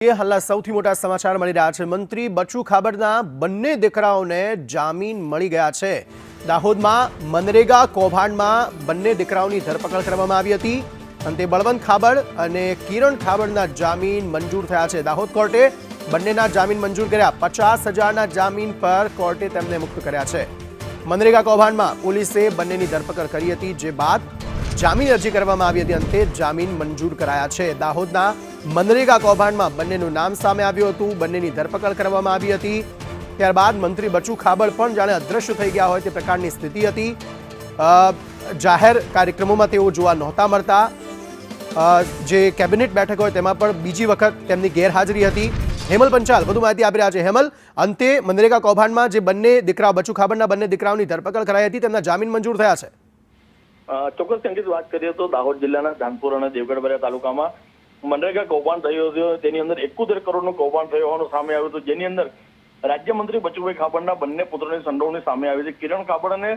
હાલના સૌથી મોટા સમાચાર મળી રહ્યા છે। મંત્રી બચુ ખાબડના બંને દીકરાઓને જામીન મળી ગયા છે। દાહોદમાં મનરેગા કૌભાંડમાં બંને દીકરાઓની ધરપકડ કરવામાં આવી હતી। અંતે બળવંત ખાબડ અને કિરણ ખાબડના જામીન મંજૂર થયા છે। દાહોદ કોર્ટે બંનેના જામીન મંજૂર કર્યા। 50,000ના જામીન પર કોર્ટે તેમને મુક્ત કર્યા છે। મનરેગા કૌભાંડમાં પોલીસે બંનેની ધરપકડ કરી હતી, જે બાદ જામીન અરજી કરવામાં આવી હતી। અંતે જામીન મંજૂર કરાયા છે। દાહોદના મનરેગા કૌભાંડમાં બંનેનું નામ સામે આવ્યું હતું, બંનેની ધરપકડ કરવામાં આવી હતી। ત્યારબાદ મંત્રી બચુ ખાબડ પણ જાણે અદ્રશ્ય થઈ ગયા હોય તે પ્રકારની સ્થિતિ હતી। જાહેર કાર્યક્રમોમાં તેઓ જોવા નહોતા મળતા। જે કેબિનેટ બેઠક હોય તેમાં પણ બીજી વખત તેમની ગેરહાજરી હતી। હેમલ પંચાલ વધુ માહિતી આપી રહ્યા છે। હેમલ, અંતે મનરેગા કૌભાંડમાં જે બંને દીકરા બચુ ખાબડના બંને દીકરાઓની ધરપકડ કરાઈ હતી, તેમના જામીન મંજૂર થયા છે। ચોક્કસ અંકિત વાત કરીએ તો દાહોદ જિલ્લાના ધાનપુર અને દેવગઢ તાલુકામાં મનરેગા કૌભાંડ થયું હતું। તેની અંદર 71 કરોડનું કૌભાંડ થયું હોવાનું સામે આવ્યું હતું, જેની અંદર રાજ્યમંત્રી બચુભાઈ ખાબડના બંને પુત્રોની સંડોવણી સામે આવી હતી। કિરણ ખાબડ અને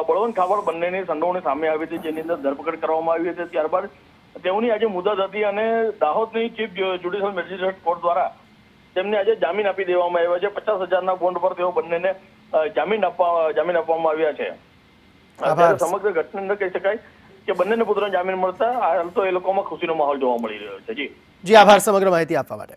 બળવંત ખાબડ બંનેની સંડોવણી સામે આવી હતી, જેની અંદર ધરપકડ કરવામાં આવી હતી। ત્યારબાદ તેઓની આજે મુદત હતી અને દાહોદની ચીફ જ્યુડિશિયલ મેજિસ્ટ્રેટ કોર્ટ દ્વારા તેમને આજે જામીન આપી દેવામાં આવ્યા છે। 50,000ના બોન્ડ પર તેઓ બંનેને જામીન આપવામાં આવ્યા છે। સમગ્ર ઘટના અંદર કહી શકાય કે બંને પુત્રોને જામીન મળતા હાલ તો એ લોકોમાં ખુશીનો માહોલ જોવા મળી રહ્યો છે। જી આભાર સમગ્ર માહિતી આપવા માટે।